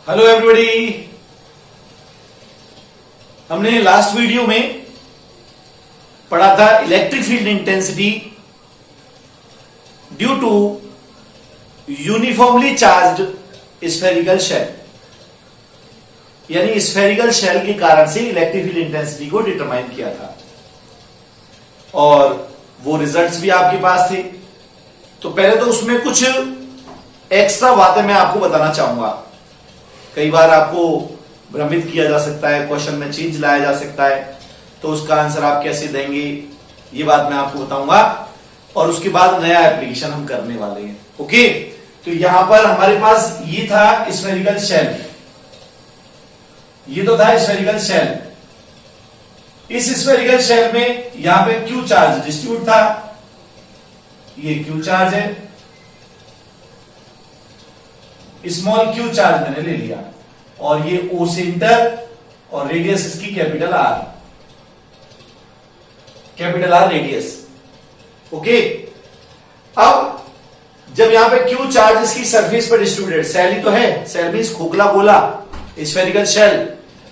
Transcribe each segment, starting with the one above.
Hello everybody. हमने last video में पढ़ा था electric field intensity due to uniformly charged spherical shell, यानी स्फेरिकल शेल के कारण से इलेक्ट्रिक फील्ड इंटेंसिटी को डिटरमाइन किया था और वो रिजल्ट्स भी आपके पास थे। तो पहले तो उसमें कुछ एक्स्ट्रा बातें मैं आपको बताना चाहूंगा। कई बार आपको भ्रमित किया जा सकता है, क्वेश्चन में चेंज लाया जा सकता है, तो उसका आंसर आप कैसे देंगे ये बात मैं आपको बताऊंगा और उसके बाद नया एप्लीकेशन हम करने वाले हैं। ओके, तो यहां पर हमारे पास ये था स्फेरिकल शेल, ये तो था स्फेरिकल शेल। इस स्फेरिकल शेल में यहां पे क्यू चार्ज डिस्ट्रीब्यूट था, ये क्यू चार्ज है, स्मॉल क्यू चार्ज मैंने ले लिया और ये ओ सेंटर और रेडियस इसकी कैपिटल आर रेडियस। ओके, अब जब यहां पे क्यू चार्ज इसकी सरफेस पर डिस्ट्रीब्यूटेड, सेल ही तो है, सेल मींस खोखला गोला, स्फेरिकल शेल।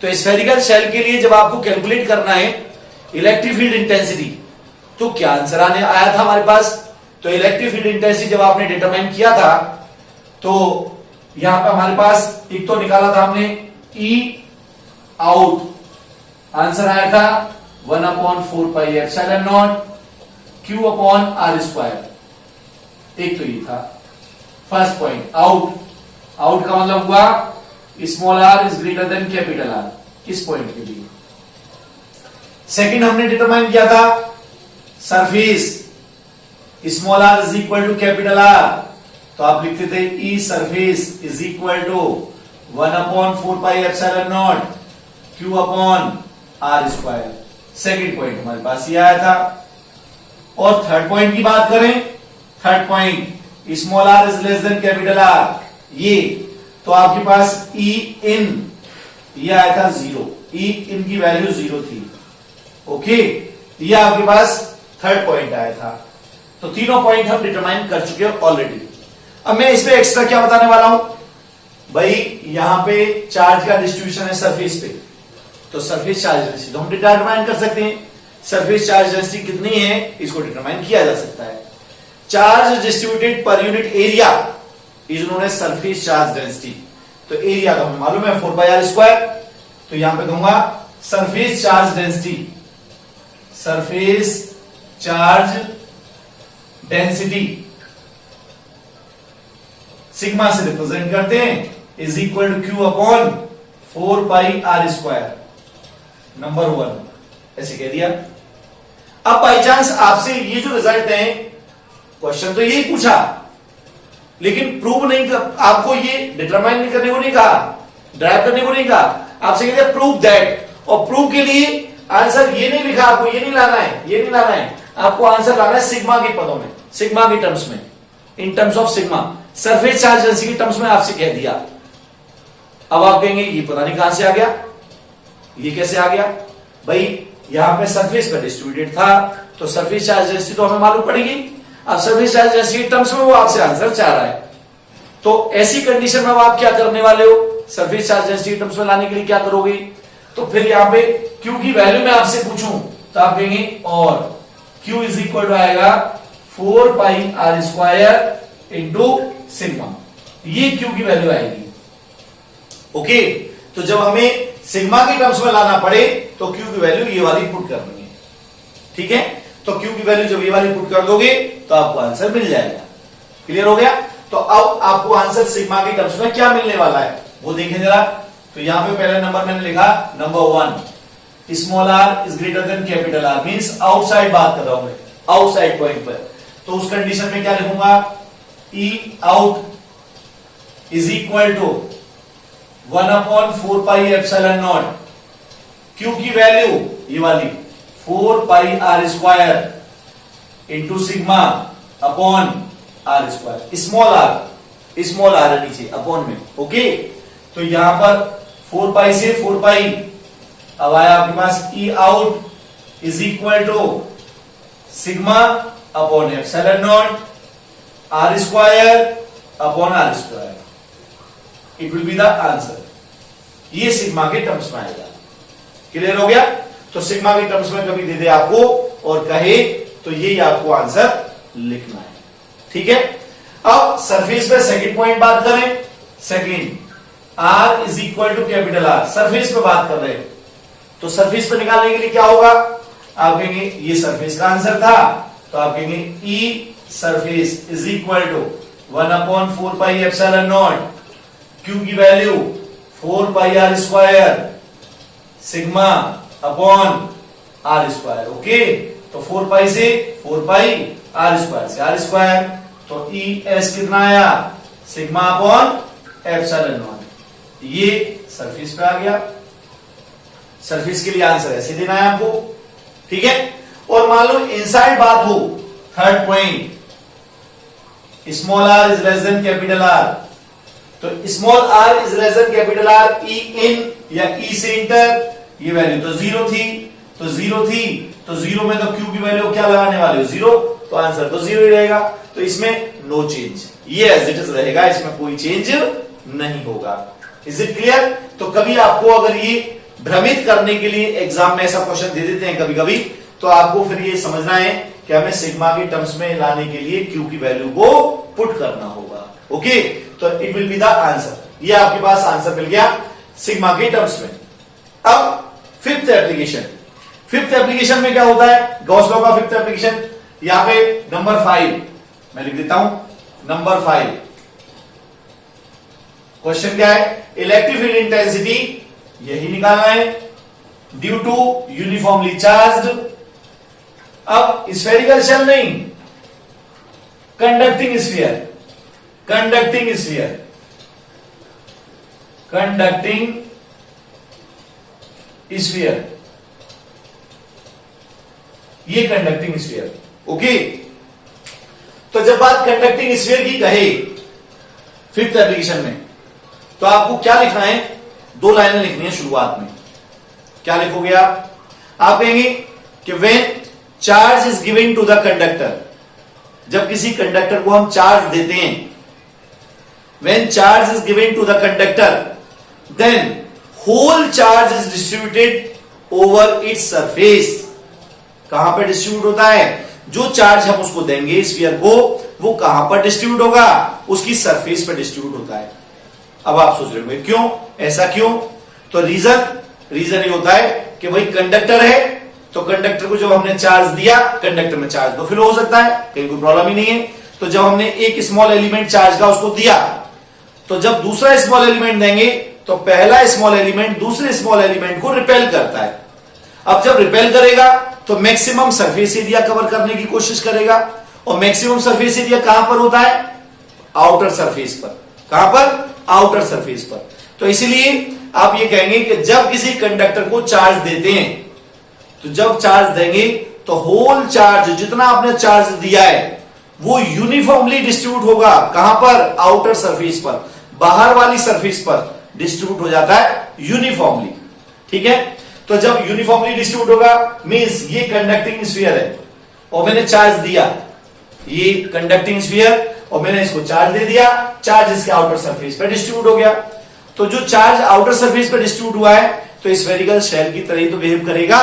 तो स्फेरिकल शेल के लिए जब आपको कैलकुलेट करना है इलेक्ट्रिक फील्ड इंटेंसिटी, तो क्या आंसर आया था हमारे पास। तो इलेक्ट्रिक फील्ड इंटेंसिटी जब आपने डिटरमाइन किया था तो यहां पे हमारे पास एक तो निकाला था हमने E आउट, आंसर आया था 1/4πε0 Q/r²। एक तो ये था फर्स्ट पॉइंट, आउट का मतलब हुआ small are is greater than capital R, इस पॉइंट के लिए। सेकंड हमने डिटरमाइन किया था surface, small are is equal to capital R, तो आप लिखते थे E surface is equal to 1/4πε0 Q/r²। Second point हमारे पास ये आया था। और थर्ड पॉइंट की बात करें, third point small are is less than capital R, ये तो आपके पास ई इन ये आया था 0, ई इन की वैल्यू 0 थी। ओके, ये आपके पास थर्ड पॉइंट आया था। तो तीनों पॉइंट हम डिटरमाइन कर चुके हैं ऑलरेडी। अब मैं इसमें एक्स्ट्रा क्या बताने वाला हूं भाई, यहां पे चार्ज का डिस्ट्रीब्यूशन है सरफेस पे, तो सरफेस चार्ज डेंसिटी तो हम डिटरमाइन कर सकते हैं। सरफेस चार्ज डेंसिटी कितनी है इसको डिटरमाइन किया जा सकता है। Charge distributed per unit area is known as surface charge density. तो एरिया का हमें मालूम है 4πr², तो यहां पे कहूंगा surface charge density, surface charge density sigma से रिप्रेजेंट करते हैं, is equal to Q/4πr², number 1 ऐसे कह दिया। अब बाई चांस आपसे ये जो रिजल्ट है, क्वेश्चन तो यही पूछा लेकिन प्रूव नहीं कर, आपको ये डिटरमाइन नहीं करने को नहीं कहा, ड्राइव करने को नहीं कहा, आपसे कहते प्रूव दैट, और प्रूव के लिए आंसर ये नहीं लिखा, आपको ये नहीं लाना है, ये नहीं लाना है, आपको आंसर लाना है सिग्मा के पदों में, सिग्मा के टर्म्स में, in terms of sigma. Surface charge density के टर्म्स में आपसे कह दिया। अब आप कहेंगे ये पता नहीं कहां से आ गया, ये कैसे आ गया भाई, यहां पे सरफेस पर डिस्ट्रीब्यूटेड था तो सरफेस चार्ज डेंसिटी तो हमें मालूम पड़ेगी। अब सरफेस चार्ज डेंसिटी के टर्म्स में वो आपसे आंसर चाह रहा है, तो ऐसी कंडीशन में आप क्या करने वाले हो, सरफेस चार्ज डेंसिटी के टर्म्स में लाने के लिए क्या करोगे, तो फिर यहां पे Q की वैल्यू मैं आपसे पूछूं तो आप कहेंगे और Q इज इक्वल टू आएगा 4πr² इंटू सिग्मा, ये Q की वैल्यू आएगी। ओके, तो जब हमें सिग्मा के टर्म्स में लाना पड़े तो Q की वैल्यू ये वाली पुट करनी है, ठीक है। तो Q की वैल्यू जब ये वाली पुट कर दोगे तो आपको आंसर मिल जाएगा। क्लियर हो गया। तो अब आपको आंसर सिग्मा के टर्म्स में क्या मिलने वाला है वो देखें जरा। तो यहां पे पहला नंबर मैंने लिखा number 1, small are is greater than capital R, means outside बात कर रहा हूं मैं, आउटसाइड पॉइंट पर। तो उस कंडीशन में क्या लिखूंगा, E out is equal to 1/4πε0, Q की वैल्यू ये वाली 4πr² into sigma upon r², small r है नीचे अपॉन में। ओके, तो यहां पर 4π से 4π, अब आया आपके पास E out is equal to sigma upon ε0 r² upon r²। It will be the answer. ये सिग्मा के टर्म्स में आएगा। क्लियर हो गया? तो सिग्मा के टर्म्स में कभी दे दे आपको और कहे तो यही आपको आंसर लिखना है। ठीक है, अब सरफेस पे सेकंड पॉइंट बात करें। Second, R is equal to capital R, surface पे बात कर रहे हैं। तो सरफेस पे निकालने के लिए क्या होगा? आप कहेंगे ये सरफेस का आंसर था, तो आप कहेंगे E surface is equal to 1/4 pi epsilon nought, Q की value 4 pi r square sigma upon r square. Okay, तो 4 पाई से 4 पाई, आर स्क्वायर से आर स्क्वायर, तो ई एस कितना आया? Sigma upon epsilon nought. ये सरफेस पे आ गया। सरफेस के लिए आंसर ऐसे देना है आपको। ठीक है, और मान लो इनसाइड बात हो, third point, small are is less than capital R, तो small are is less than capital R, E in या ई से इंटर, ये वैल्यू तो जीरो थी, तो जीरो थी, तो जीरो में तो क्यू की वैल्यू क्या लगाने वाले हो? जीरो, तो आंसर तो जीरो ही रहेगा। तो इसमें नो चेंज, ये एज इट इज रहेगा, इसमें कोई चेंज नहीं होगा। Is it clear? तो कभी आपको अगर ये भ्रमित करने के लिए एग्जाम में ऐसा क्वेश्चन दे देते हैं कभी कभी, तो आपको फिर ये समझना है कि हमें सिग्मा के टर्म्स में लाने के लिए क्यू की वैल्यू को पुट करना होगा। ओके, तो it will be the answer. ये आपके पास आंसर मिल गया सिग्मा के टर्म्स में। अब फिफ्थ एप्लीकेशन, फिफ्थ एप्लीकेशन में क्या होता है? गॉस लॉ का फिफ्थ एप्लीकेशन, यहां पे नंबर 5 मैं लिख देता हूं। नंबर 5 क्वेश्चन क्या है? इलेक्ट्रिक फील्ड इंटेंसिटी यही निकालना है ड्यू टू यूनिफॉर्मली चार्ज्ड, अब स्फेरिकल शेल नहीं, conducting sphere, conducting sphere, conducting sphere, ये कंडक्टिंग स्फीयर। ओके, तो जब बात कंडक्टिंग स्फीयर की कहे फिफ्थ एप्लीकेशन में, तो आपको क्या लिखना है? 2 लाइनें लिखनी है शुरुआत में। क्या लिखोगे आप? आप कहेंगे कि when charge is given to the conductor, जब किसी कंडक्टर को हम चार्ज देते हैं, when charge is given to the conductor then whole charge is distributed over its surface. कहां पर डिस्ट्रीब्यूट होता है? जो चार्ज हम उसको देंगे स्फीयर को, वो कहां पर डिस्ट्रीब्यूट होगा? उसकी सरफेस पर डिस्ट्रीब्यूट होता है। अब आप सोच रहे होंगे क्यों, ऐसा क्यों? तो रीजन ये होता है कि भाई कंडक्टर है, तो कंडक्टर को जब हमने चार्ज दिया, कंडक्टर में चार्ज तो फिल हो सकता है, कहीं कोई प्रॉब्लम ही नहीं है। तो जब हमने एक स्मॉल एलिमेंट चार्ज का उसको दिया, तो जब दूसरा स्मॉल एलिमेंट देंगे, तो पहला स्मॉल एलिमेंट दूसरे स्मॉल एलिमेंट को रिपेल करता है। अब जब रिपेल करेगा तो मैक्सिमम सरफेस एरिया कवर करने की कोशिश करेगा, और मैक्सिमम सरफेस एरिया कहां पर होता है? आउटर सरफेस पर। कहां पर? आउटर सरफेस पर। तो इसीलिए आप ये कहेंगे कि जब किसी कंडक्टर को चार्ज देते हैं, तो जब चार्ज देंगे तो होल चार्ज, जितना आपने चार्ज दिया है, वो यूनिफॉर्मली डिस्ट्रीब्यूट होगा। कहां पर? आउटर सरफेस पर, बाहर वाली सरफेस पर डिस्ट्रीब्यूट हो जाता है यूनिफॉर्मली। ठीक है, तो जब यूनिफॉर्मली डिस्ट्रीब्यूट होगा मींस ये कंडक्टिंग स्फीयर है और मैंने चार्ज दिया, ये कंडक्टिंग स्फीयर, और मैंने इसको चार्ज दे दिया, चार्ज इसके आउटर सरफेस पर डिस्ट्रीब्यूट हो गया। तो जो चार्ज आउटर सरफेस पर डिस्ट्रीब्यूट हुआ है, तो स्फेरिकल शेल की तरह ही तो बिहेव करेगा,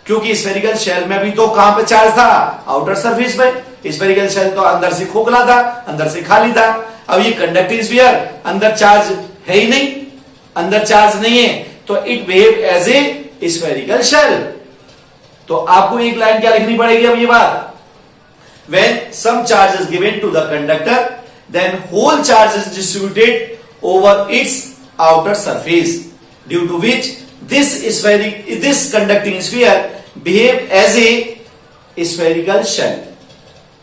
क्योंकि स्फेरिकल शेल में भी तो कहां पे चार्ज था? आउटर सरफेस पे। स्फेरिकल शेल तो अंदर से खोखला था, अंदर से खाली था। अब ये कंडक्टिंग स्फीयर, अंदर चार्ज है ही नहीं, अंदर चार्ज नहीं है, तो it behave as a spherical shell. तो आपको एक लाइन क्या लिखनी पड़ेगी अब ये बात? When some charge is given to the conductor, then whole charge is distributed over its outer surface, due to which this conducting sphere behave as a spherical shell.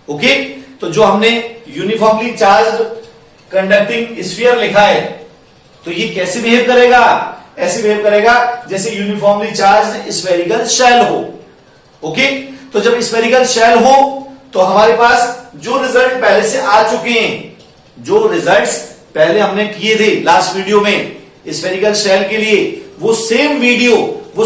Okay? तो जो हमने यूनिफॉर्मली चार्ज कंडक्टिंग स्फीयर लिखा है, तो ये कैसे behave करेगा? ऐसे बिहेव करेगा जैसे यूनिफॉर्मली चार्ज स्फेरिकल शेल हो। ओके, तो जब स्फेरिकल शेल हो तो हमारे पास जो रिजल्ट पहले से आ चुके हैं, जो रिजल्ट्स पहले हमने किए थे लास्ट वीडियो में स्फेरिकल शेल के लिए, वो सेम वीडियो, वो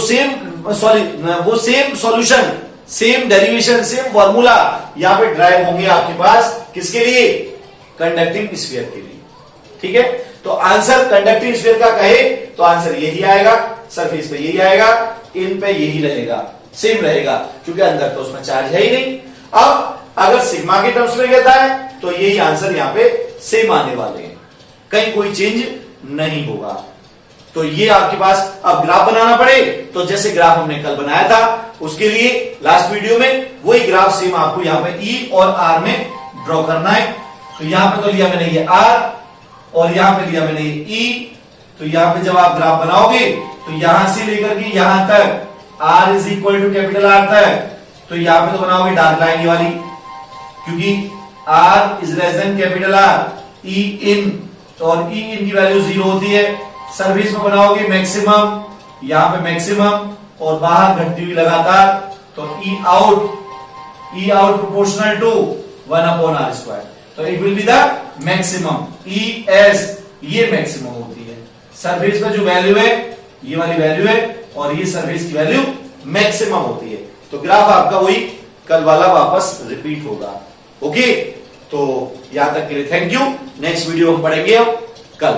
same solution, same derivation, same formula यहां पे ड्राइव होंगे आपके पास। किसके लिए? कंडक्टिंग स्फीयर के लिए। ठीक है, तो आंसर कंडक्टिंग स्फीयर का कहे तो आंसर यही आएगा, सरफेस पे यही आएगा, इन पे यही रहेगा, सेम रहेगा, क्योंकि अंदर तो उसमें चार्ज है ही नहीं। अब अगर सिग्मा के टर्म्स में कहता है तो यही आंसर यहां पे सेम आने वाले हैं, कहीं कोई चेंज नहीं होगा। तो ये आपके पास अब ग्राफ बनाना पड़े तो जैसे ग्राफ हमने कल बनाया था उसके लिए लास्ट वीडियो में वही ग्राफ सेम आपको यहां पे ई और आर में ड्रॉ करना है। तो यहां पे तो लिया मैंने ये आर और यहां पे लिया मैंने ये ई। तो यहां पे जब आप ग्राफ बनाओगे तो यहां से लेकर के यहां तक R is equal to capital R तक, तो यहां पे तो बनाओगे डार्क लाइन ये वाली, क्योंकि r is less than capital R, E in, और ई इन की वैल्यू 0 होती है। सर्विस में बनाओगे मैक्सिमम, यहां पे मैक्सिमम और बाहर घटती हुई लगातार, तो ई आउट प्रोपोर्शनल टू 1/r², तो it will be the maximum. E S ये मैक्सिमम होती है, सरफेस में जो वैल्यू है ये वाली वैल्यू है और ये सरफेस की वैल्यू मैक्सिमम होती है। तो ग्राफ आपका वही कल वाला वापस रिपीट होगा। ओके, तो यहां तक के लिए थैंक यू। नेक्स्ट वीडियो हम पढ़ेंगे अब कल।